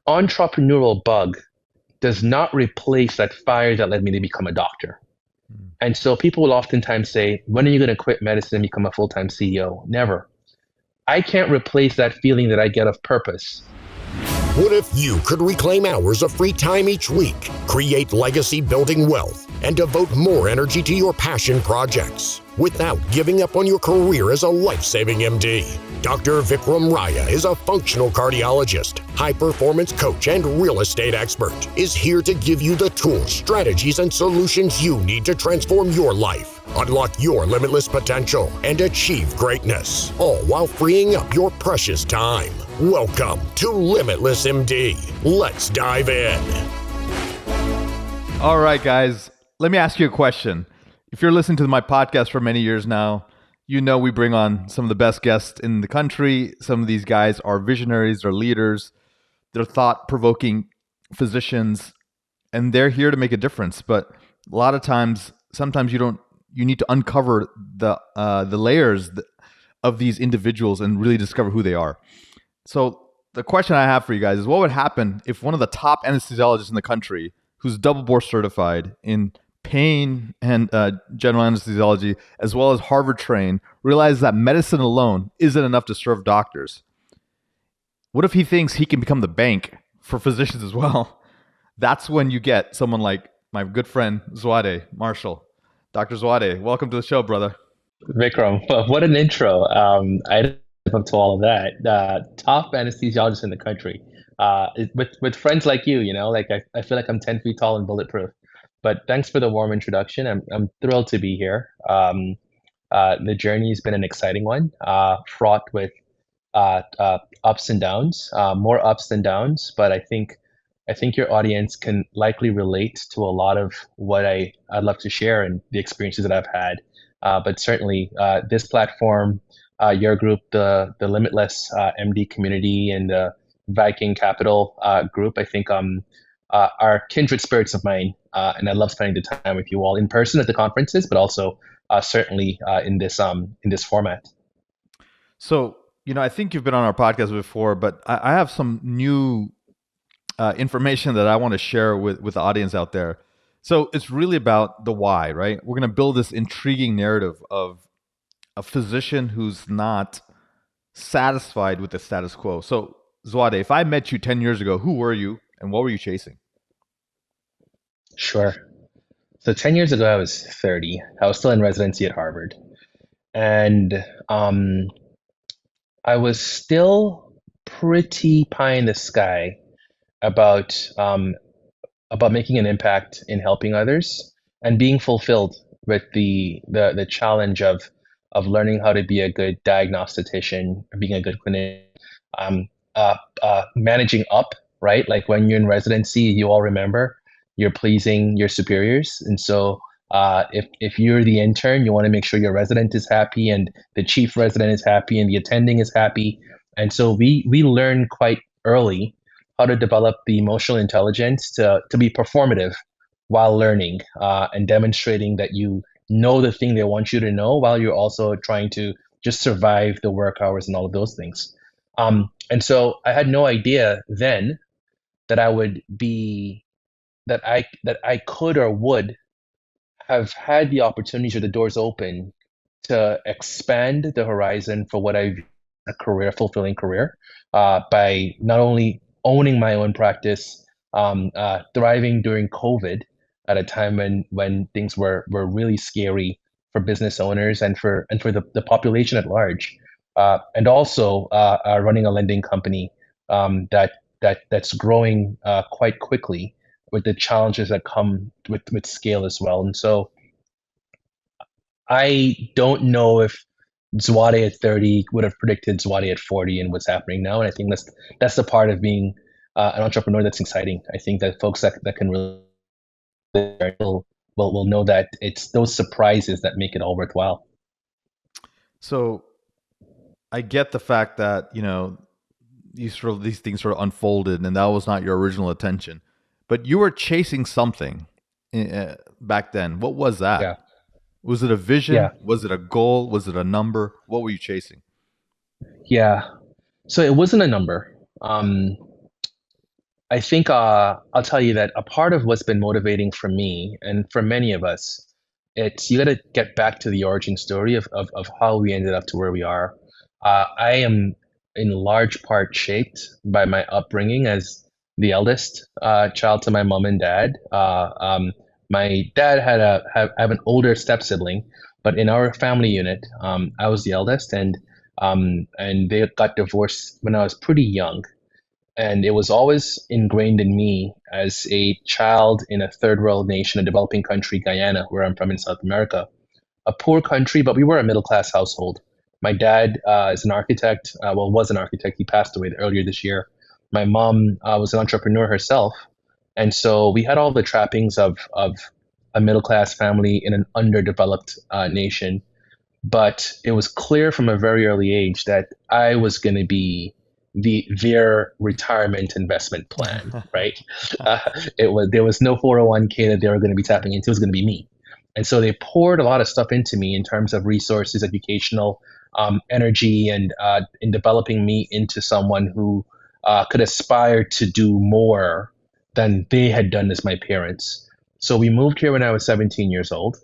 entrepreneurial bug does not replace that fire that led me to become a doctor. Mm. And so people will oftentimes say, when are you going to quit medicine and become a full-time CEO? Never. I can't replace that feeling that I get of purpose. What if you could reclaim hours of free time each week, create legacy building wealth, and devote more energy to your passion projects without giving up on your career as a life-saving MD? Dr. Vikram Raya is a functional cardiologist, high-performance coach, and real estate expert, is here to give you the tools, strategies, and solutions you need to transform your life, unlock your limitless potential, and achieve greatness, all while freeing up your precious time. Welcome to Limitless MD. Let's dive in. All right, guys, let me ask you a question. If you're listening to my podcast for many years now, you know we bring on some of the best guests in the country. Some of these guys are visionaries, they're leaders, they're thought-provoking physicians, and they're here to make a difference. But a lot of times, sometimes you need to uncover the layers of these individuals and really discover who they are. So the question I have for you guys is, what would happen if one of the top anesthesiologists in the country, who's double board certified in pain and general anesthesiology, as well as Harvard trained, realizes that medicine alone isn't enough to serve doctors? What if he thinks he can become the bank for physicians as well? That's when you get someone like my good friend Zwade Marshall. Dr. Zwade, welcome to the show, brother. Vikram, what an intro. I didn't live up to all of that. Top anesthesiologist in the country. With friends like you, like I feel like I'm 10 feet tall and bulletproof. But thanks for the warm introduction. I'm thrilled to be here. The journey has been an exciting one, fraught with ups and downs, more ups than downs. But I think your audience can likely relate to a lot of what I'd love to share and the experiences that I've had. But certainly, this platform, your group, the Limitless MD community, and the Viking Capital group, I think are kindred spirits of mine. And I love spending the time with you all in person at the conferences, but also certainly in this format. So, I think you've been on our podcast before, but I have some new information that I want to share with the audience out there. So it's really about the why, right? We're going to build this intriguing narrative of a physician who's not satisfied with the status quo. So, Zwade, if I met you 10 years ago, who were you and what were you chasing? Sure. So 10 years ago, I was 30. I was still in residency at Harvard. And I was still pretty pie in the sky about about making an impact in helping others and being fulfilled with the challenge of learning how to be a good diagnostician, being a good clinician, managing up, right? Like when you're in residency, you all remember you're pleasing your superiors, and so if you're the intern, you want to make sure your resident is happy and the chief resident is happy and the attending is happy, and so we learn quite early how to develop the emotional intelligence to be performative while learning and demonstrating that you know the thing they want you to know while you're also trying to just survive the work hours and all of those things. And so I had no idea then that I would be that I could or would have had the opportunities or the doors open to expand the horizon for what I a career, fulfilling career, by not only owning my own practice, thriving during COVID at a time when things were really scary for business owners and for the population at large, and also running a lending company that's growing quite quickly with the challenges that come with scale as well. And so I don't know if Zwade at 30 would have predicted Zwade at 40 and what's happening now. And I think that's the part of being an entrepreneur that's exciting. I think that folks that can really will know that it's those surprises that make it all worthwhile. So I get the fact that, these things sort of unfolded and that was not your original intention, but you were chasing something back then. What was Yeah, that? Was it a vision? yeah, Was it a goal? Was it a number? What were you chasing? yeah. So it wasn't a number. I think I'll tell you that a part of what's been motivating for me and for many of us, it's you got to get back to the origin story of how we ended up to where we are. I am in large part shaped by my upbringing as the eldest child to my mom and dad. My dad had I have an older step sibling, but in our family unit, I was the eldest, and they got divorced when I was pretty young. And it was always ingrained in me as a child in a third world nation, a developing country, Guyana, where I'm from in South America. A poor country, but we were a middle class household. My dad is an architect, was an architect. He passed away earlier this year. My mom was an entrepreneur herself. And so we had all the trappings of a middle class family in an underdeveloped nation. But it was clear from a very early age that I was going to be their retirement investment plan, right? Uh, there was no 401k that they were going to be tapping into. It was going to be me, and so they poured a lot of stuff into me in terms of resources, educational energy, and in developing me into someone who could aspire to do more than they had done as my parents. So we moved here when I was 17 years old.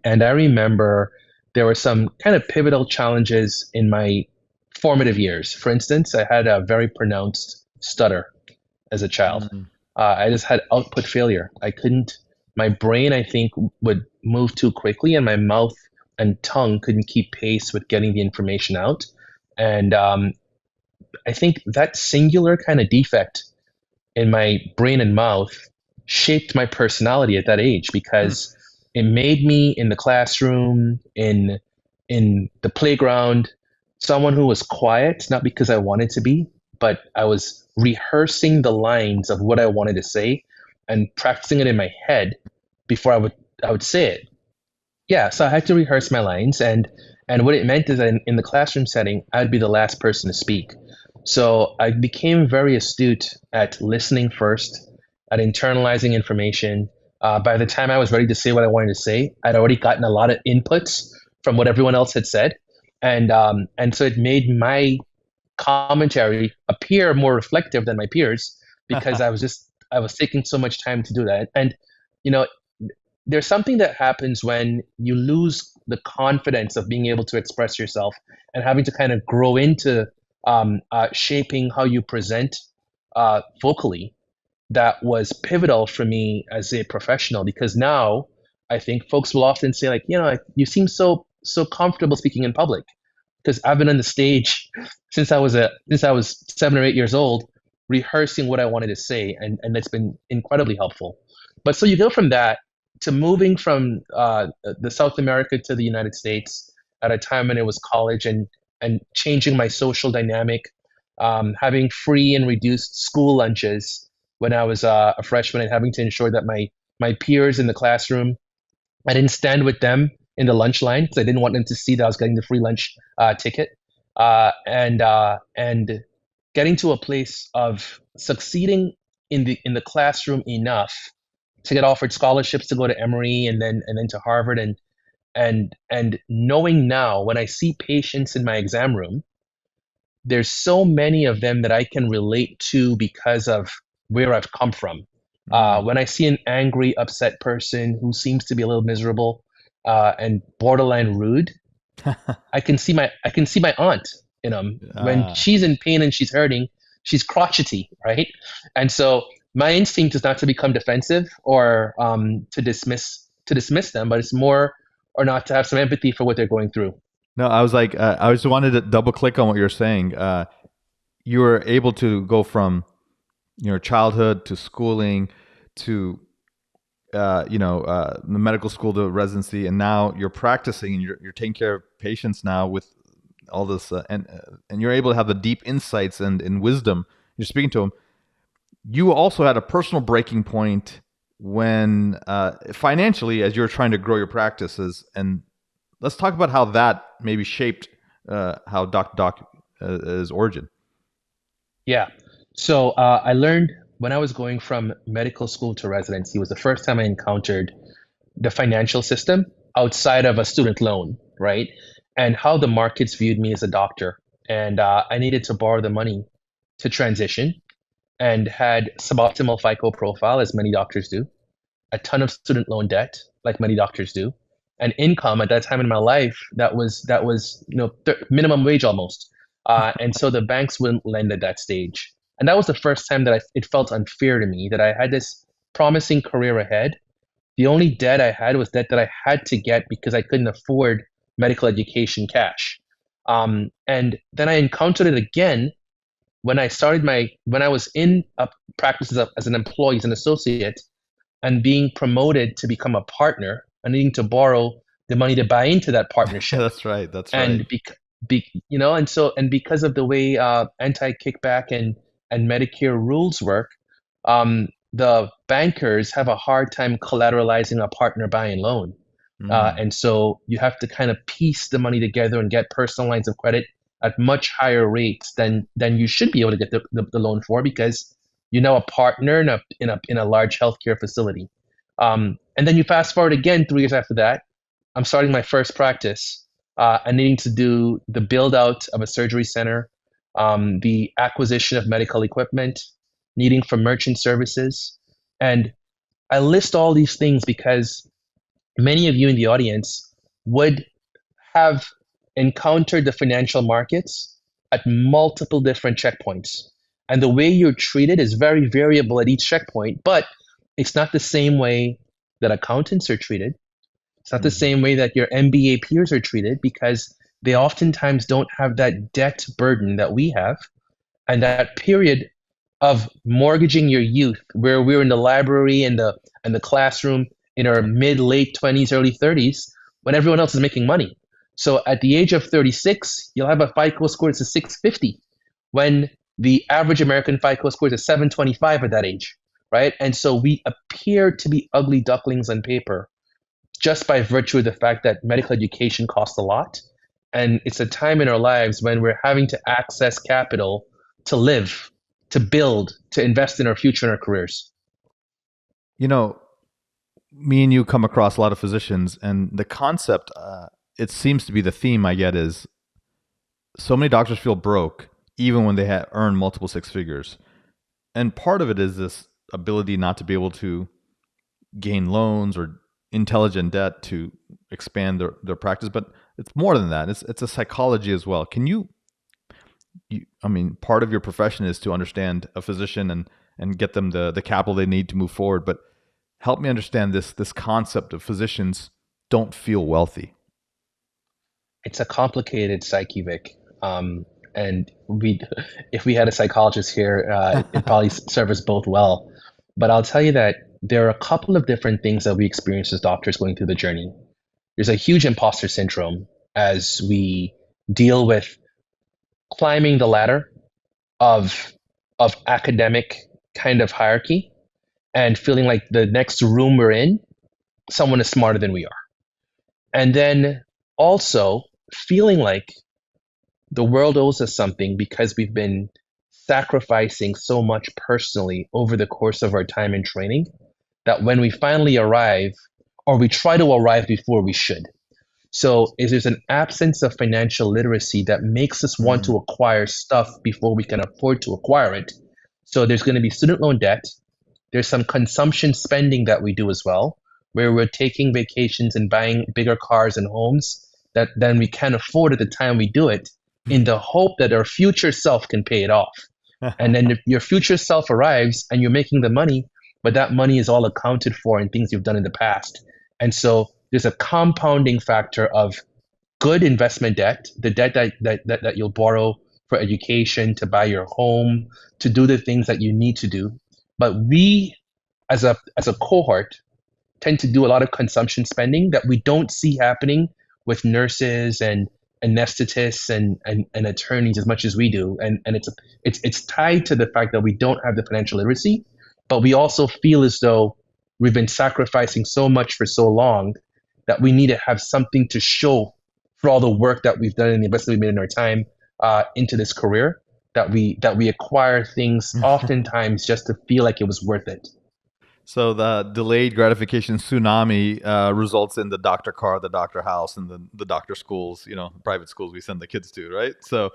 And I remember there were some kind of pivotal challenges in my formative years. For instance, I had a very pronounced stutter as a child. Mm. I just had output failure. I couldn't, my brain, I think, would move too quickly, and my mouth and tongue couldn't keep pace with getting the information out. And I think that singular kind of defect in my brain and mouth shaped my personality at that age Hmm. because it made me in the classroom, in the playground, someone who was quiet, not because I wanted to be, but I was rehearsing the lines of what I wanted to say and practicing it in my head before I would say it. Yeah, so I had to rehearse my lines, and what it meant is that in the classroom setting, I'd be the last person to speak. So I became very astute at listening first, at internalizing information. By the time I was ready to say what I wanted to say, I'd already gotten a lot of inputs from what everyone else had said, and so it made my commentary appear more reflective than my peers because I was taking so much time to do that. And you know, there's something that happens when you lose the confidence of being able to express yourself and having to kind of grow into shaping how you present vocally. That was pivotal for me as a professional because now I think folks will often say like, like, you seem so comfortable speaking in public because I've been on the stage since I was 7 or 8 years old, rehearsing what I wanted to say, and that's been incredibly helpful. But so you go from that to moving from the South America to the United States at a time when it was college, and changing my social dynamic, having free and reduced school lunches when I was a freshman, and having to ensure that my peers in the classroom, I didn't stand with them in the lunch line because I didn't want them to see that I was getting the free lunch ticket, and getting to a place of succeeding in the classroom enough to get offered scholarships to go to Emory and then to Harvard, and knowing now when I see patients in my exam room, there's so many of them that I can relate to because of where I've come from. Mm. When I see an angry, upset person who seems to be a little miserable and borderline rude, I can see my aunt in them. When Ah. she's in pain and she's hurting, she's crotchety, right? And so my instinct is not to become defensive or to dismiss them, but it's more or not to have some empathy for what they're going through. No, I was like, I just wanted to double click on what you're saying. You were able to go from your childhood to schooling to the medical school to residency, and now you're practicing and you're taking care of patients now with all this, and you're able to have the deep insights and wisdom. You're speaking to them. You also had a personal breaking point when financially, as you're trying to grow your practices, and let's talk about how that maybe shaped how Doc2Doc is origin. Yeah. So I learned when I was going from medical school to residency was the first time I encountered the financial system outside of a student loan, right? And how the markets viewed me as a doctor. And I needed to borrow the money to transition. and had suboptimal FICO profile, as many doctors do, a ton of student loan debt, like many doctors do, and income at that time in my life that was minimum wage almost, and so the banks wouldn't lend at that stage, and that was the first time that it felt unfair to me that I had this promising career ahead. The only debt I had was debt that I had to get because I couldn't afford medical education cash. And then I encountered it again when I was in a practice as an employee, as an associate, and being promoted to become a partner and needing to borrow the money to buy into that partnership. That's right. That's right. And and because of the way anti-kickback and Medicare rules work, the bankers have a hard time collateralizing a partner buying loan. And so you have to kind of piece the money together and get personal lines of credit at much higher rates than you should be able to get the loan for, because you're now a partner in a large healthcare facility. And then you fast forward again 3 years after that. I'm starting my first practice and needing to do the build out of a surgery center, the acquisition of medical equipment, needing for merchant services. And I list all these things because many of you in the audience would have encountered the financial markets at multiple different checkpoints. And the way you're treated is very variable at each checkpoint, but it's not the same way that accountants are treated. It's not the same way that your MBA peers are treated, because they oftentimes don't have that debt burden that we have. And that period of mortgaging your youth, where we're in the library and the classroom in our mid late 20s, early 30s, when everyone else is making money. So at the age of 36, you'll have a FICO score that's a 650, when the average American FICO score is a 725 at that age, right? And so we appear to be ugly ducklings on paper just by virtue of the fact that medical education costs a lot. And it's a time in our lives when we're having to access capital to live, to build, to invest in our future and our careers. You know, me and you come across a lot of physicians, and the concept, it seems to be the theme I get, is so many doctors feel broke even when they earn multiple six figures. And part of it is this ability not to be able to gain loans or intelligent debt to expand their practice. But it's more than that. It's a psychology as well. Can you, I mean, part of your profession is to understand a physician and get them the capital they need to move forward. But help me understand this concept of physicians don't feel wealthy. It's a complicated psyche, Vic. And if we had a psychologist here, it'd probably serve us both well. But I'll tell you that there are a couple of different things that we experience as doctors going through the journey. There's a huge imposter syndrome as we deal with climbing the ladder of academic kind of hierarchy and feeling like the next room we're in, someone is smarter than we are. And then also feeling like the world owes us something because we've been sacrificing so much personally over the course of our time in training, that when we finally arrive, or we try to arrive before we should. So there's an absence of financial literacy that makes us want to acquire stuff before we can afford to acquire it. So there's going to be student loan debt. There's some consumption spending that we do as well, where we're taking vacations and buying bigger cars and homes that then we can't afford at the time we do it, in the hope that our future self can pay it off. And then if your future self arrives and you're making the money, but that money is all accounted for in things you've done in the past. And so there's a compounding factor of good investment debt, the debt that you'll borrow for education, to buy your home, to do the things that you need to do. But we, as a cohort, tend to do a lot of consumption spending that we don't see happening with nurses and anesthetists and attorneys as much as we do. And it's tied to the fact that we don't have the financial literacy, but we also feel as though we've been sacrificing so much for so long that we need to have something to show for all the work that we've done and the investment we made in our time into this career, that we acquire things oftentimes just to feel like it was worth it. So the delayed gratification tsunami results in the doctor car, the doctor house, and the doctor schools, private schools we send the kids to, right? So,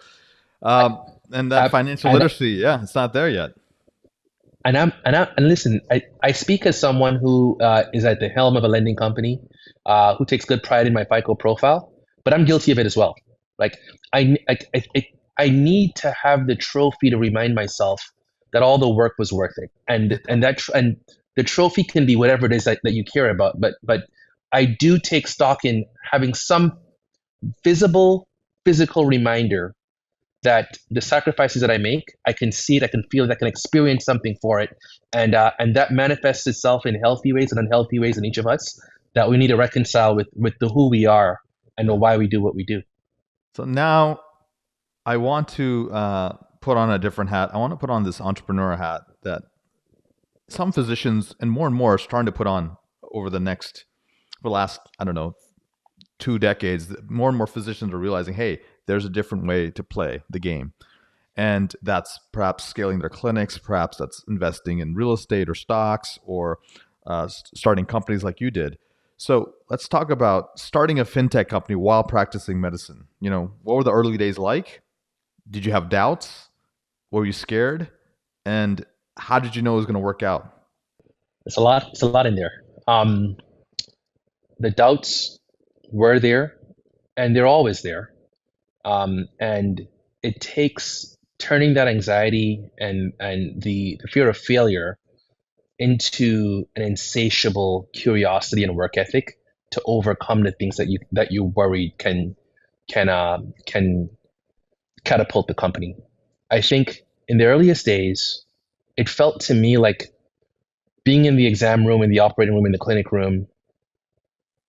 and that financial literacy, it's not there yet. And listen, I speak as someone who is at the helm of a lending company, who takes good pride in my FICO profile, but I'm guilty of it as well. Like I, I, I, I need to have the trophy to remind myself that all the work was worth it, and the trophy can be whatever it is that you care about. But I do take stock in having some visible, physical reminder that the sacrifices that I make, I can see it, I can feel it, I can experience something for it, and that manifests itself in healthy ways and unhealthy ways in each of us that we need to reconcile with the who we are and the why we do what we do. So now I want to put on a different hat. I want to put on this entrepreneur hat that some physicians and more are starting to put on over the last, I don't know, 2 decades. More and more physicians are realizing, hey, there's a different way to play the game. And that's perhaps scaling their clinics, perhaps that's investing in real estate or stocks, or starting companies like you did. So let's talk about starting a fintech company while practicing medicine. What were the early days like? Did you have doubts? Were you scared? And how did you know it was going to work out? It's a lot. It's a lot in there. The doubts were there, and they're always there. And it takes turning that anxiety and the fear of failure into an insatiable curiosity and work ethic to overcome the things that you worried can catapult the company. I think in the earliest days, it felt to me like being in the exam room, in the operating room, in the clinic room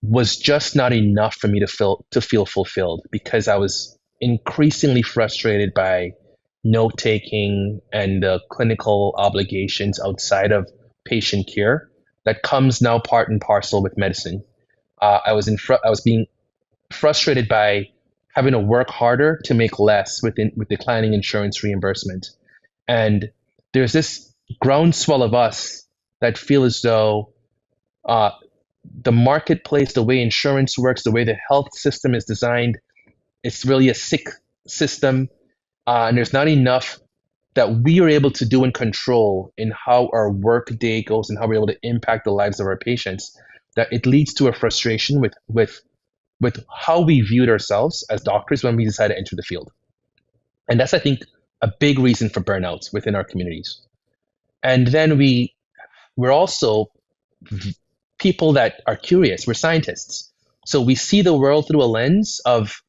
was just not enough for me to feel fulfilled, because I was increasingly frustrated by note taking and the clinical obligations outside of patient care that comes now part and parcel with medicine. I was being frustrated by having to work harder to make less with declining insurance reimbursement. And there's this groundswell of us that feel as though the marketplace, the way insurance works, the way the health system is designed, it's really a sick system. And there's not enough that we are able to do and control in how our work day goes and how we're able to impact the lives of our patients, that it leads to a frustration with how we viewed ourselves as doctors when we decided to enter the field. And that's, I think, a big reason for burnouts within our communities. And then we're also people that are curious. We're scientists. So we see the world through a lens of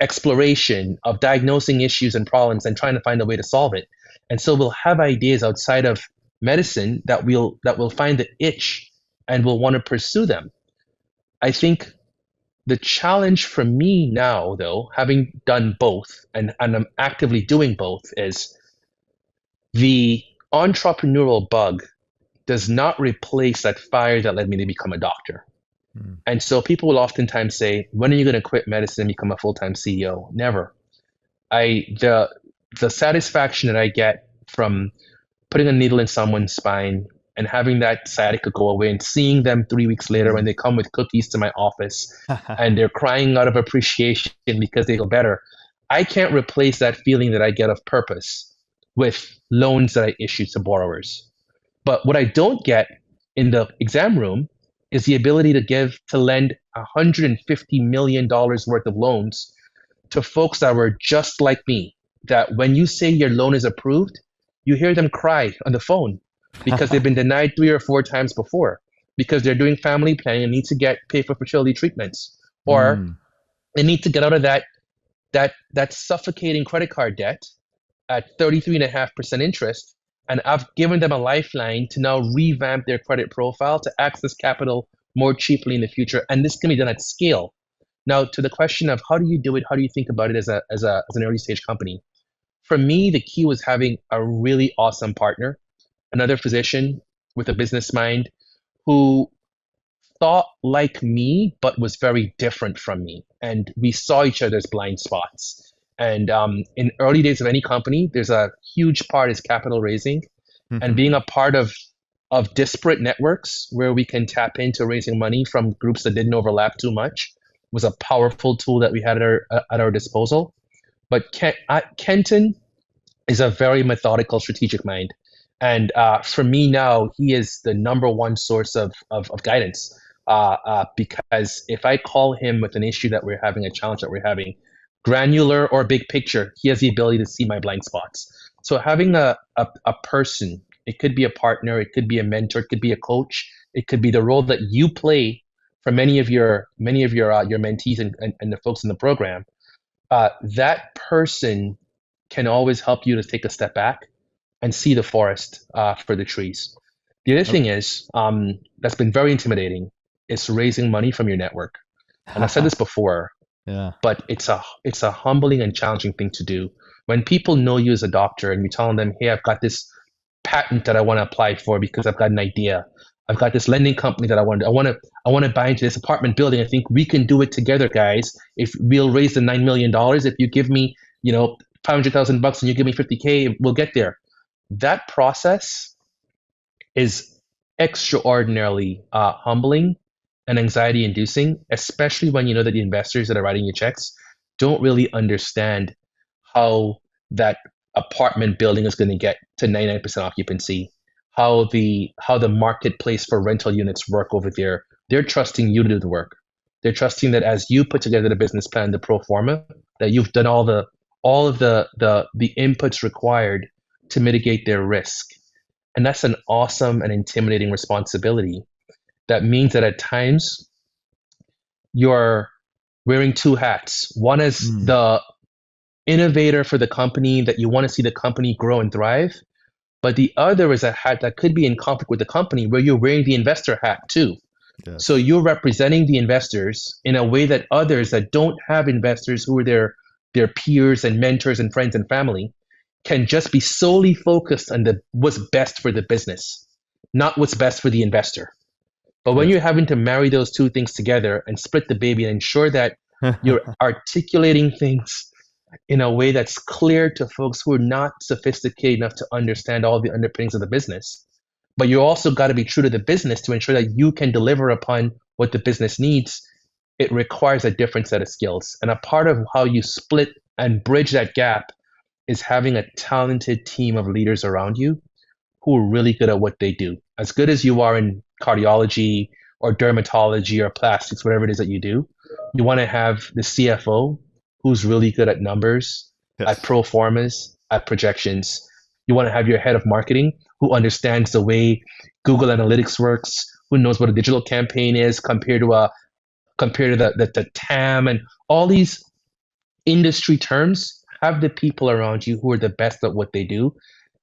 exploration, of diagnosing issues and problems and trying to find a way to solve it. And so we'll have ideas outside of medicine that we'll find the itch and we'll want to pursue them. I think the challenge for me now, though, having done both and I'm actively doing both, is the entrepreneurial bug does not replace that fire that led me to become a doctor. And so people will oftentimes say, when are you going to quit medicine and become a full-time CEO? Never. The satisfaction that I get from putting a needle in someone's spine and having that sciatica go away and seeing them 3 weeks later when they come with cookies to my office and they're crying out of appreciation because they feel better. I can't replace that feeling that I get of purpose with loans that I issue to borrowers. But what I don't get in the exam room is the ability to lend $150 million worth of loans to folks that were just like me, that when you say your loan is approved, you hear them cry on the phone because they've been denied 3 or 4 times before, because they're doing family planning and need to pay for fertility treatments, or they need to get out of that suffocating credit card debt at 33.5% interest. And I've given them a lifeline to now revamp their credit profile to access capital more cheaply in the future. And this can be done at scale. Now, to the question of how do you do it, how do you think about it as an early stage company? For me, the key was having a really awesome partner, another physician with a business mind who thought like me, but was very different from me. And we saw each other's blind spots. And in early days of any company, there's a huge part is capital raising, and being a part of disparate networks where we can tap into raising money from groups that didn't overlap too much was a powerful tool that we had at our disposal. But Kenton is a very methodical, strategic mind. And for me now, he is the number one source of guidance. Because if I call him with an issue that we're having, a challenge that we're having, granular or big picture, he has the ability to see my blind spots. So having a person, it could be a partner, it could be a mentor, it could be a coach, it could be the role that you play for many of your mentees and the folks in the program. That person can always help you to take a step back and see the forest for the trees. The other thing is that's been very intimidating is raising money from your network. And I've said this before, Yeah. but it's a humbling and challenging thing to do. When people know you as a doctor and you tell them, hey, I've got this patent that I want to apply for because I've got an idea. I've got this lending company that I want to buy into this apartment building. I think we can do it together, guys. If we'll raise the $9 million, if you give me, 500,000 bucks and you give me 50K, we'll get there. That process is extraordinarily humbling and anxiety inducing, especially when you know that the investors that are writing your checks don't really understand how that apartment building is going to get to 99% occupancy, how the marketplace for rental units work over there. They're trusting you to do the work. They're trusting that as you put together the business plan, the pro forma, that you've done all of the inputs required to mitigate their risk. And that's an awesome and intimidating responsibility. That means that at times you're wearing two hats. One is the innovator for the company that you want to see the company grow and thrive. But the other is a hat that could be in conflict with the company where you're wearing the investor hat too. Yes. So you're representing the investors in a way that others that don't have investors who are their peers and mentors and friends and family can just be solely focused on what's best for the business, not what's best for the investor. But when Yes. you're having to marry those two things together and split the baby and ensure that you're articulating things in a way that's clear to folks who are not sophisticated enough to understand all the underpinnings of the business, but you also got to be true to the business to ensure that you can deliver upon what the business needs, it requires a different set of skills. And a part of how you split and bridge that gap is having a talented team of leaders around you who are really good at what they do. As good as you are in cardiology or dermatology or plastics, whatever it is that you do, you want to have the CFO who's really good at numbers, Yes. at pro formas, at projections. You want to have your head of marketing who understands the way Google Analytics works, who knows what a digital campaign is compared to the TAM and all these industry terms. Have the people around you who are the best at what they do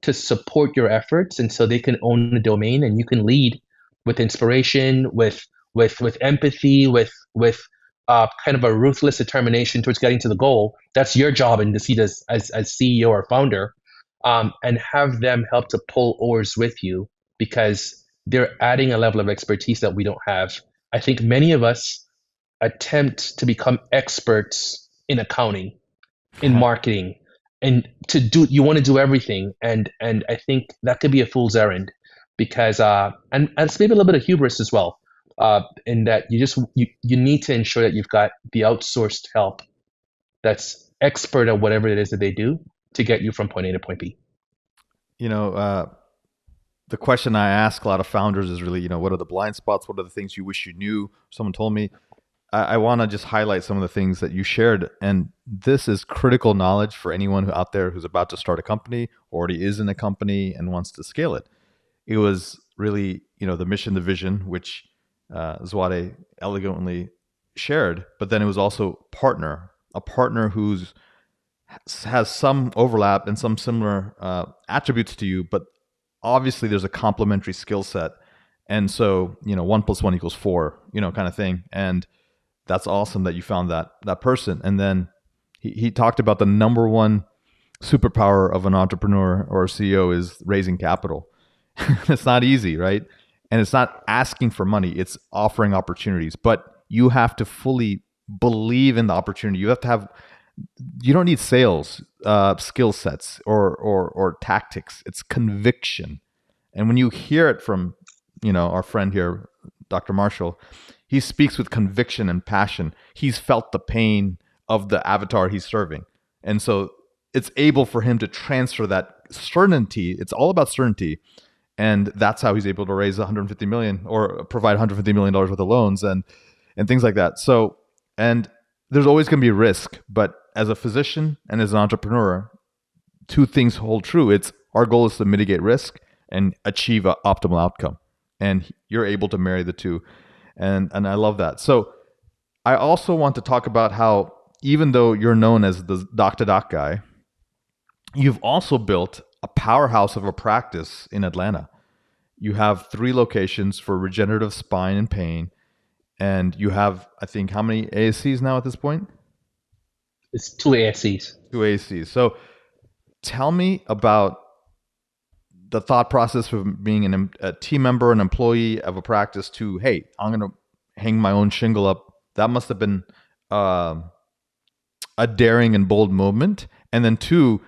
to support your efforts, and so they can own the domain and you can lead with inspiration, with empathy, with kind of a ruthless determination towards getting to the goal. That's your job in the seat as CEO or founder, and have them help to pull oars with you because they're adding a level of expertise that we don't have. I think many of us attempt to become experts in accounting, in marketing, and you want to do everything, and I think that could be a fool's errand because and it's maybe a little bit of hubris as well, in that you need to ensure that you've got the outsourced help that's expert at whatever it is that they do to get you from point A to point B. The question I ask a lot of founders is really, what are the blind spots? What are the things you wish you knew? Someone told me. I want to just highlight some of the things that you shared. And this is critical knowledge for anyone out there who's about to start a company, already is in a company and wants to scale it. It was really, the mission, the vision, which Zwade elegantly shared, but then it was also a partner who's has some overlap and some similar attributes to you, but obviously there's a complementary skill set. And so, 1 + 1 = 4, kind of thing. And that's awesome that you found that person. And then he talked about the number one superpower of an entrepreneur or a CEO is raising capital. It's not easy, right? And it's not asking for money, it's offering opportunities. But you have to fully believe in the opportunity. You don't need sales skill sets or tactics. It's conviction. And when you hear it from, our friend here, Dr. Marshall, he speaks with conviction and passion. He's felt the pain of the avatar he's serving. And so it's able for him to transfer that certainty. It's all about certainty. And that's how he's able to raise 150 million or provide 150 million dollars worth of loans and things like that. So, and there's always going to be risk, but as a physician and as an entrepreneur, two things hold true. It's our goal is to mitigate risk and achieve an optimal outcome. And you're able to marry the two. And I love that. So I also want to talk about how, even though you're known as the Doc2Doc guy, you've also built a powerhouse of a practice in Atlanta. You have 3 locations for regenerative spine and pain. And you have, I think, how many ASCs now at this point? It's 2 ASCs. 2 ASCs. So tell me about the thought process of being a team member, an employee of a practice to, hey, I'm going to hang my own shingle up. That must have been a daring and bold movement. And then 2,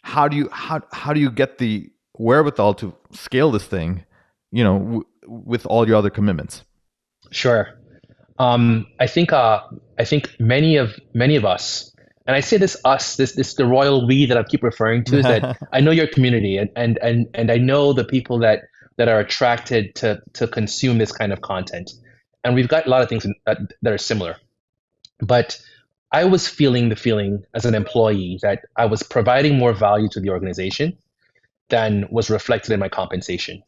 how do you get the wherewithal to scale this thing, with all your other commitments? Sure. I think many of us, and I say this the royal we that I keep referring to, is that I know your community, and I know the people that are attracted to consume this kind of content, and we've got a lot of things that are similar. But I was feeling the feeling as an employee that I was providing more value to the organization than was reflected in my compensation.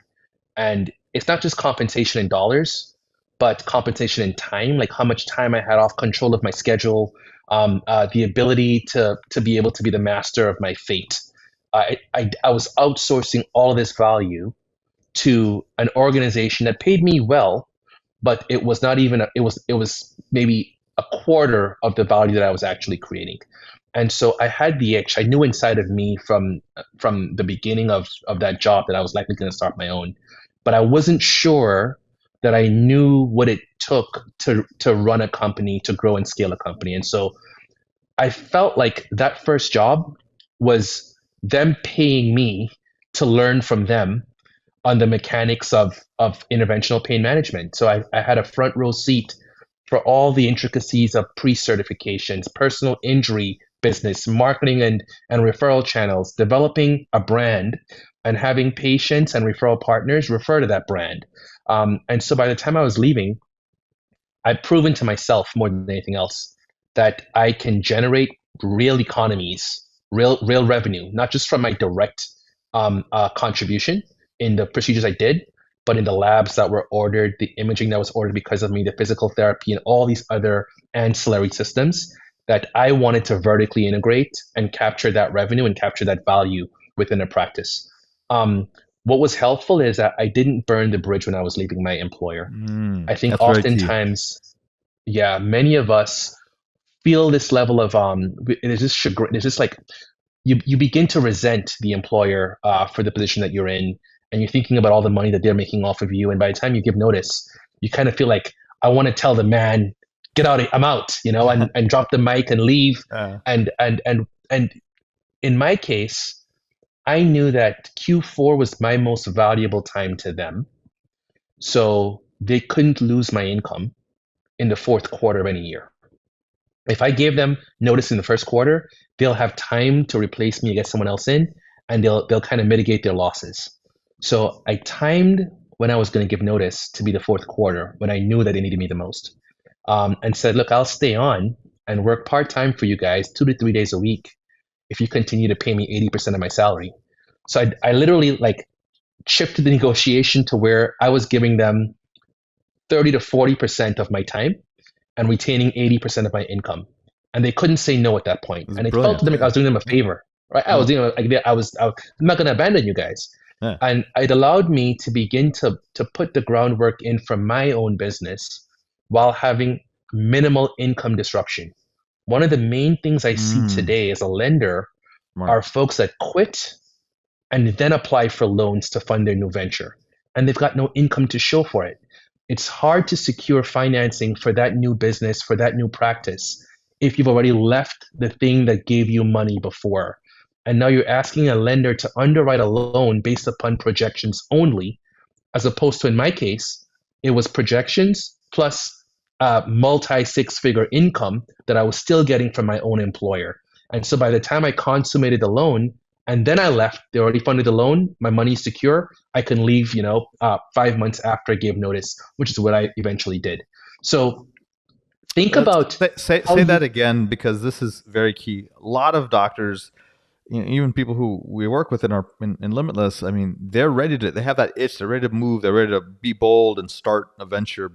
And it's not just compensation in dollars, but compensation in time, like how much time I had off, control of my schedule, the ability to be able to be the master of my fate. I was outsourcing all of this value to an organization that paid me well, but it was not even it was maybe a quarter of the value that I was actually creating. And so I had the itch. I knew inside of me from the beginning of that job that I was likely going to start my own, but I wasn't sure that I knew what it took to run a company, to grow and scale a company. And so I felt like that first job was them paying me to learn from them on the mechanics of interventional pain management. So I had a front row seat for all the intricacies of pre-certifications, personal injury business, marketing and referral channels, developing a brand, and having patients and referral partners refer to that brand. And so by the time I was leaving, I'd proven to myself more than anything else that I can generate real economies, real revenue, not just from my direct contribution in the procedures I did, but in the labs that were ordered, the imaging that was ordered because of me, the physical therapy, and all these other ancillary systems that I wanted to vertically integrate and capture that revenue and capture that value within a practice. What was helpful is that I didn't burn the bridge when I was leaving my employer. I think oftentimes, many of us feel this level of there's this chagrin, there's just like you begin to resent the employer for the position that you're in, and you're thinking about all the money that they're making off of you. And by the time you give notice, you kind of feel like, I want to tell the man, get out, I'm out, and drop the mic and leave. And in my case, I knew that Q4 was my most valuable time to them. So they couldn't lose my income in the fourth quarter of any year. If I gave them notice in the first quarter, they'll have time to replace me and get someone else in, and they'll kind of mitigate their losses. So I timed when I was going to give notice to be the fourth quarter, when I knew that they needed me the most, and said, look, I'll stay on and work part-time for you guys 2 to 3 days a week if you continue to pay me 80% of my salary. So I literally shifted the negotiation to where I was giving them 30 to 40% of my time and retaining 80% of my income. And they couldn't say no at that point. And it felt to them like I was doing them a favor, right? I was I'm not going to abandon you guys. Yeah. And it allowed me to begin to put the groundwork in from my own business while having minimal income disruption. One of the main things I see today as a lender are folks that quit and then apply for loans to fund their new venture. And they've got no income to show for it. It's hard to secure financing for that new business, for that new practice, if you've already left the thing that gave you money before. And now you're asking a lender to underwrite a loan based upon projections only, as opposed to, in my case, it was projections plus multi-six-figure income that I was still getting from my own employer. And so by the time I consummated the loan, And then I left. They already funded the loan. My money's secure. I can leave, 5 months after I gave notice, which is what I eventually did. So think about how Say that you again, because this is very key. A lot of doctors, even people who we work with in Limitless, I mean, they have that itch, they're ready to move, they're ready to be bold and start a venture,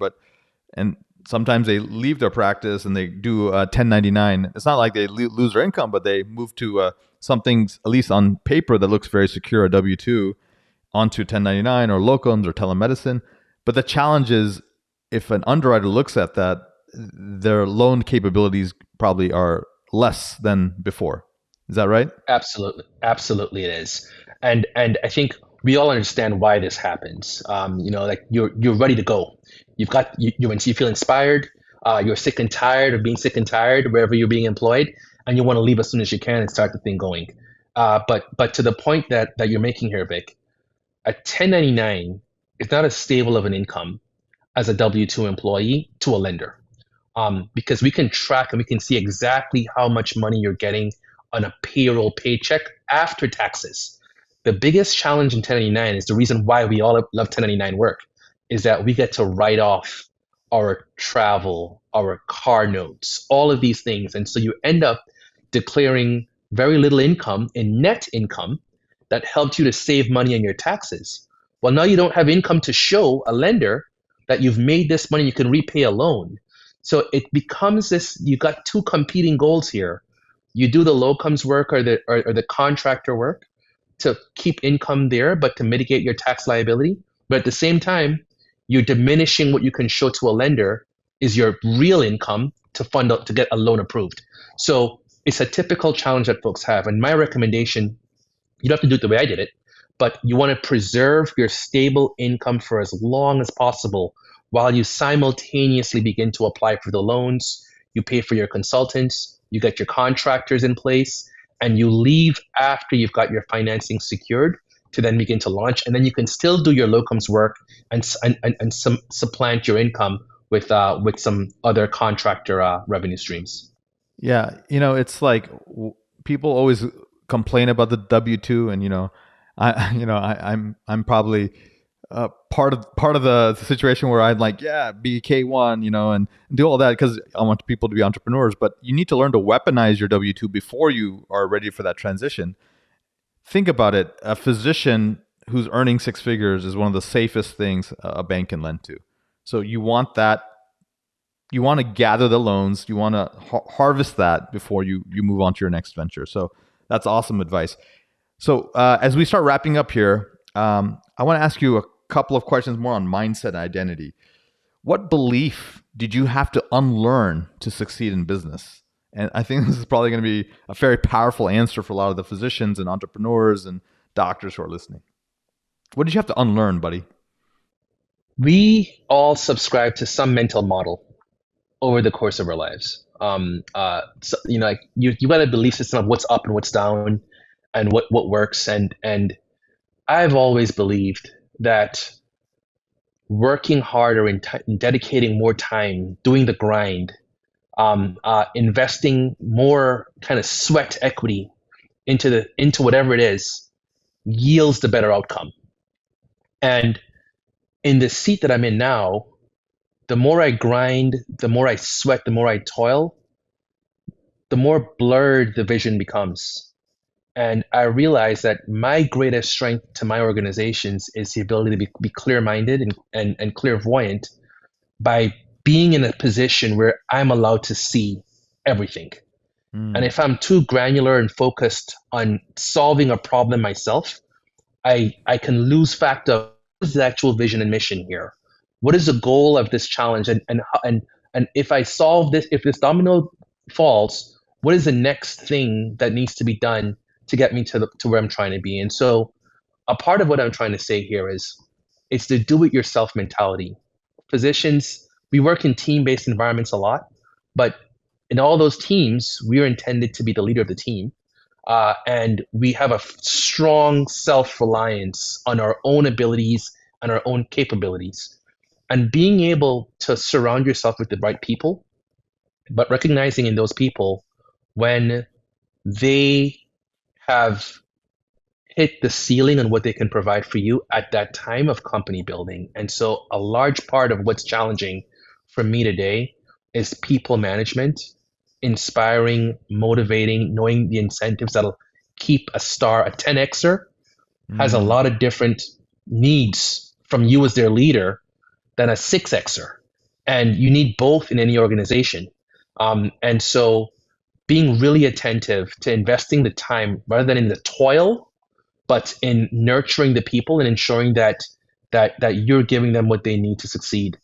and sometimes they leave their practice and they do 1099. It's not like they lose their income, but they move to something, at least on paper, that looks very secure, a W-2, onto 1099 or locums or telemedicine. But the challenge is, if an underwriter looks at that, their loan capabilities probably are less than before. Is that right? absolutely it is. And I think we all understand why this happens. Like you're ready to go. When you feel inspired. You're sick and tired of being sick and tired wherever you're being employed, and you want to leave as soon as you can and start the thing going. But to the point that you're making here, Vic, a 1099 is not as stable of an income as a W-2 employee to a lender, because we can track and we can see exactly how much money you're getting on a payroll paycheck after taxes. The biggest challenge in 1099 is the reason why we all love 1099 work is that we get to write off our travel, our car notes, all of these things. And so you end up declaring very little income in net income that helped you to save money on your taxes. Well, now you don't have income to show a lender that you've made this money, you can repay a loan. So it becomes this, you got two competing goals here. You do the locums work or the contractor work to keep income there, but to mitigate your tax liability. But at the same time, you're diminishing what you can show to a lender is your real income to get a loan approved. So it's a typical challenge that folks have. And my recommendation, you don't have to do it the way I did it, but you want to preserve your stable income for as long as possible while you simultaneously begin to apply for the loans, you pay for your consultants, you get your contractors in place, and you leave after you've got your financing secured to then begin to launch. And then you can still do your locums work and supplant your income with some other contractor revenue streams. Yeah, it's like people always complain about the W-2, and I'm probably part of the situation where I'm like, yeah, be K1, and do all that because I want people to be entrepreneurs. But you need to learn to weaponize your W-2 before you are ready for that transition. Think about it. A physician who's earning six figures is one of the safest things a bank can lend to. So you want that. You want to gather the loans. You want to harvest that before you move on to your next venture. So that's awesome advice. So as we start wrapping up here, I want to ask you a couple of questions more on mindset and identity. What belief did you have to unlearn to succeed in business? And I think this is probably going to be a very powerful answer for a lot of the physicians and entrepreneurs and doctors who are listening. What did you have to unlearn, buddy? We all subscribe to some mental model over the course of our lives. So, like you got a belief system of what's up and what's down and what works. And I've always believed that working harder and dedicating more time, doing the grind, investing more kind of sweat equity into whatever it is, yields the better outcome. And in the seat that I'm in now, the more I grind, the more I sweat, the more I toil, the more blurred the vision becomes. And I realized that my greatest strength to my organizations is the ability to be clear-minded and clairvoyant by being in a position where I'm allowed to see everything. And if I'm too granular and focused on solving a problem myself, I can lose fact of what is the actual vision and mission here. What is the goal of this challenge? And if I solve this, if this domino falls, what is the next thing that needs to be done to get me to where I'm trying to be? And so a part of what I'm trying to say here is it's the do-it-yourself mentality. Physicians, we work in team-based environments a lot, but in all those teams, we are intended to be the leader of the team. And we have a strong self-reliance on our own abilities and our own capabilities. And being able to surround yourself with the right people, but recognizing in those people when they have hit the ceiling on what they can provide for you at that time of company building. And so a large part of what's challenging for me today is people management, inspiring, motivating, knowing the incentives that'll keep a star, a 10Xer has a Mm, lot of different needs from you as their leader than a 6Xer. And you need both in any organization. And so being really attentive to investing the time rather than in the toil, but in nurturing the people and ensuring that you're giving them what they need to succeed.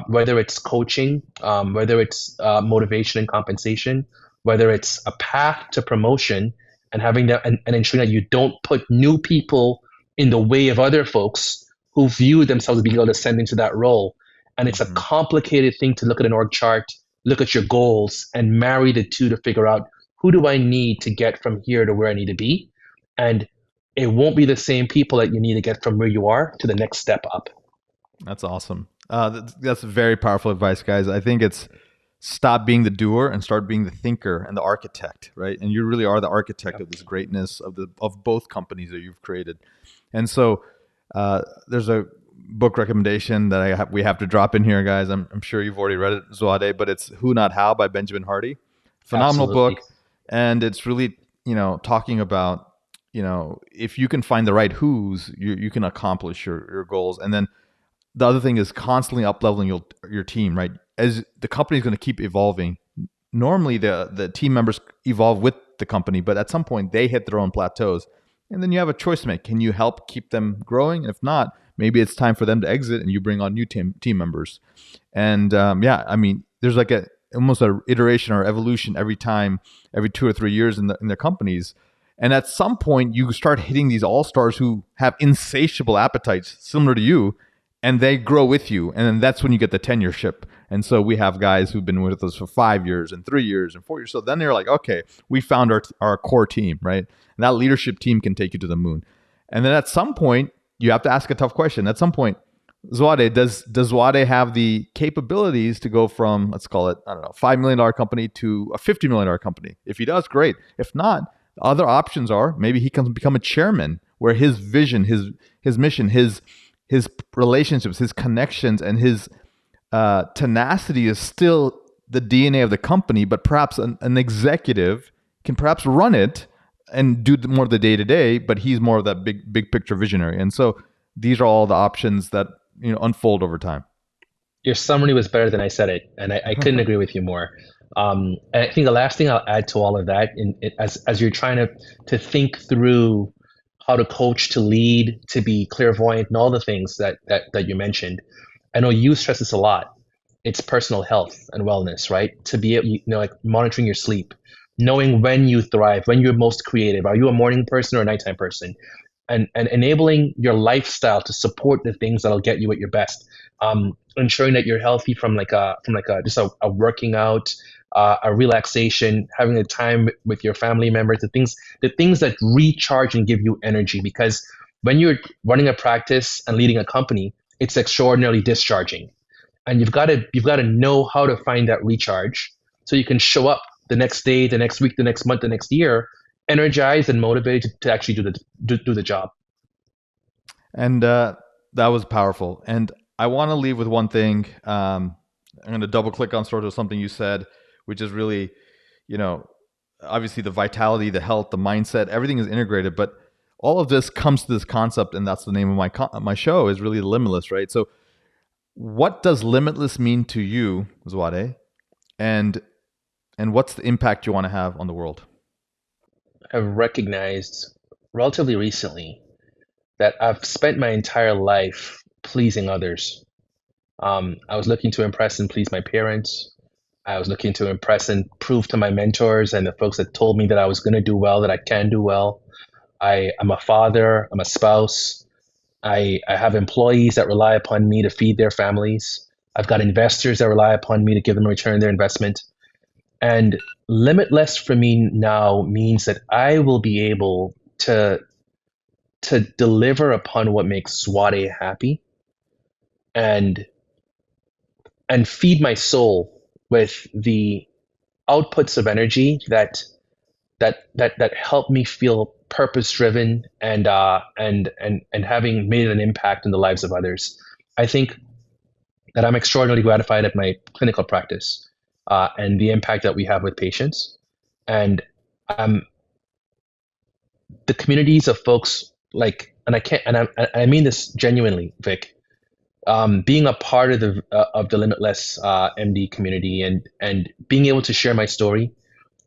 Whether it's coaching, whether it's motivation and compensation, whether it's a path to promotion, and having that and ensuring that you don't put new people in the way of other folks who view themselves as being able to ascend into that role. And it's a mhm. complicated thing to look at an org chart, look at your goals, and marry the two to figure out who do I need to get from here to where I need to be. And it won't be the same people that you need to get from where you are to the next step up. That's awesome. That's very powerful advice, guys. I think it's stop being the doer and start being the thinker and the architect, right? And you really are the architect of this greatness of both companies that you've created. And so there's a book recommendation that we have to drop in here, guys. I'm sure you've already read it, Zwade, but it's Who Not How by Benjamin Hardy. Phenomenal Absolutely. book, and it's really talking about if you can find the right who's, you can accomplish your goals. And then the other thing is constantly up leveling your team, right? As the company is going to keep evolving, normally the team members evolve with the company, but at some point they hit their own plateaus, and then you have a choice to make. Can you help keep them growing? If not, maybe it's time for them to exit, and you bring on new team members. And I mean, there's like almost a iteration or evolution every 2 or 3 years in their companies. And at some point, you start hitting these all stars who have insatiable appetites, similar to you, and they grow with you. And then that's when you get the tenureship. And so we have guys who've been with us for 5 years and 3 years and 4 years. So then they're like, okay, we found our core team, right? And that leadership team can take you to the moon. And then at some point, you have to ask a tough question. At some point, Zwade, does Zwade have the capabilities to go from, let's call it, I don't know, $5 million company to a $50 million company? If he does, great. If not, other options are maybe he can become a chairman where his vision, his mission, his relationships, his connections, and his tenacity is still the DNA of the company, but perhaps an executive can perhaps run it and do more of the day to day, but he's more of that big picture visionary. And so these are all the options that unfold over time. Your summary was better than I said it, and I couldn't agree with you more. And I think the last thing I'll add to all of that, as you're trying to think through how to coach, to lead, to be clairvoyant, and all the things that you mentioned, I know you stress this a lot. It's personal health and wellness, right? To be able, like monitoring your sleep, knowing when you thrive, when you're most creative. Are you a morning person or a nighttime person? And enabling your lifestyle to support the things that'll get you at your best. Ensuring that you're healthy from just a working out, a relaxation, having a time with your family members, the things that recharge and give you energy. Because when you're running a practice and leading a company, it's extraordinarily discharging, and you've got to know how to find that recharge so you can show up the next day, the next week, the next month, the next year, energized and motivated to actually do the job. And that was powerful. And I want to leave with one thing. I'm going to double click on sort of something you said, which is really, obviously the vitality, the health, the mindset, everything is integrated. But all of this comes to this concept, and that's the name of my show, is really limitless, right? So what does limitless mean to you, Zwade? And what's the impact you want to have on the world? I've recognized relatively recently that I've spent my entire life pleasing others. I was looking to impress and please my parents. I was looking to impress and prove to my mentors and the folks that told me that I was going to do well, that I can do well. I'm a father, I'm a spouse. I have employees that rely upon me to feed their families. I've got investors that rely upon me to give them a return on their investment. And limitless for me now means that I will be able to deliver upon what makes Zwade happy and feed my soul with the outputs of energy that that helped me feel purpose driven and having made an impact in the lives of others. I think that I'm extraordinarily gratified at my clinical practice and the impact that we have with patients. And the communities of folks like, and I mean this genuinely, Vic, being a part of the Limitless MD community and being able to share my story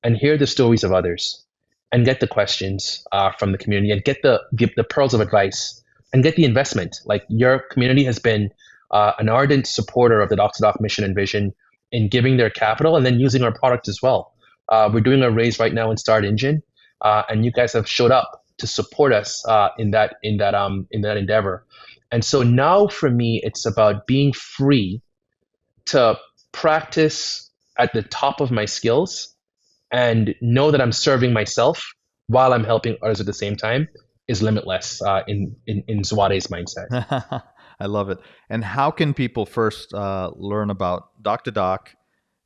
and hear the stories of others and get the questions from the community and get the pearls of advice and get the investment. Like, your community has been an ardent supporter of the Doc2Doc mission and vision in giving their capital and then using our product as well. We're doing a raise right now in Start Engine, and you guys have showed up to support us in that endeavor. And so now for me, it's about being free to practice at the top of my skills and know that I'm serving myself while I'm helping others at the same time is limitless in Zwade's mindset. I love it. And how can people first learn about Doc2Doc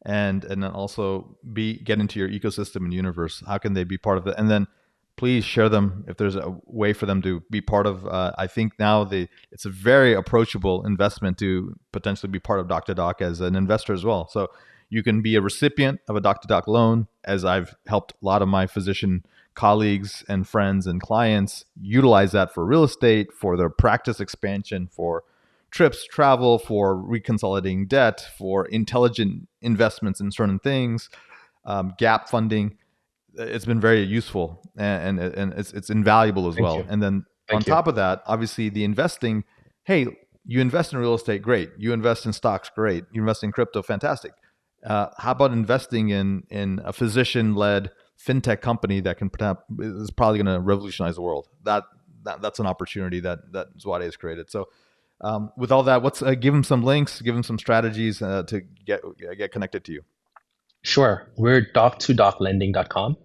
and then also get into your ecosystem and universe? How can they be part of it? And then please share them if there's a way for them to be part of. I think now it's a very approachable investment to potentially be part of Doc2Doc as an investor as well. So you can be a recipient of a Doc2Doc loan, as I've helped a lot of my physician colleagues and friends and clients utilize that for real estate, for their practice expansion, for trips, travel, for reconsolidating debt, for intelligent investments in certain things, gap funding. It's been very useful and it's invaluable as well. And then on top of that, obviously the investing, hey, you invest in real estate, great. You invest in stocks, great. You invest in crypto, fantastic. How about investing in a physician-led fintech company that is probably going to revolutionize the world? That's an opportunity that Zwade has created. So with all that, give them some links, give them some strategies to get connected to you. Sure. We're Doc2DocLending.com.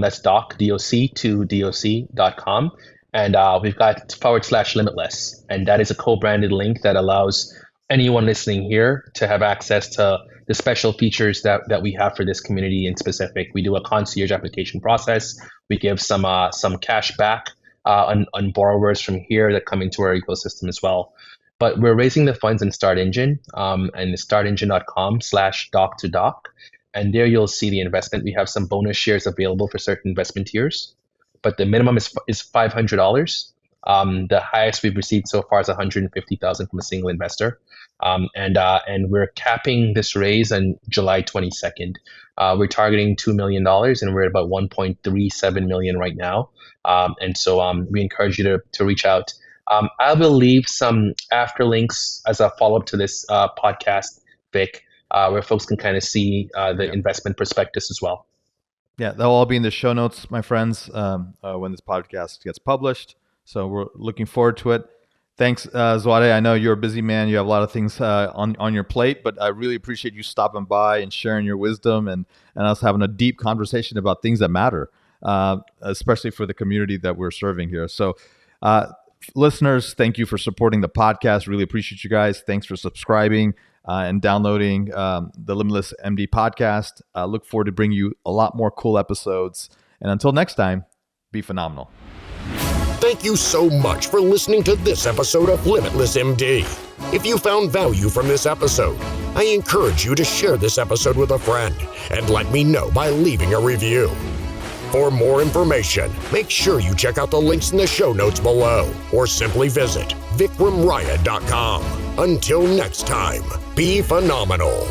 That's Doc, DOC, to DOC.com. And we've got /limitless. And that is a co-branded link that allows anyone listening here to have access to the special features that we have for this community in specific. We do a concierge application process. We give some cash back on borrowers from here that come into our ecosystem as well. But we're raising the funds in Start Engine and startengine.com/Doc2Doc. And there you'll see the investment. We have some bonus shares available for certain investment tiers, but the minimum is $500. The highest we've received so far is $150,000 from a single investor. And we're capping this raise on July 22nd. We're targeting $2 million and we're at about 1.37 million right now. And so we encourage you to reach out. I will leave some after links as a follow-up to this podcast, Vic, where folks can kind of see the investment prospectus as well. Yeah, they'll all be in the show notes, my friends, when this podcast gets published. So we're looking forward to it. Thanks, Zwade. I know you're a busy man. You have a lot of things on your plate, but I really appreciate you stopping by and sharing your wisdom and us having a deep conversation about things that matter, especially for the community that we're serving here. So listeners, thank you for supporting the podcast. Really appreciate you guys. Thanks for subscribing and downloading the Limitless MD podcast. Look forward to bringing you a lot more cool episodes. And until next time, be phenomenal. Thank you so much for listening to this episode of Limitless MD. If you found value from this episode, I encourage you to share this episode with a friend and let me know by leaving a review. For more information, make sure you check out the links in the show notes below or simply visit vikramraya.com. Until next time, be phenomenal.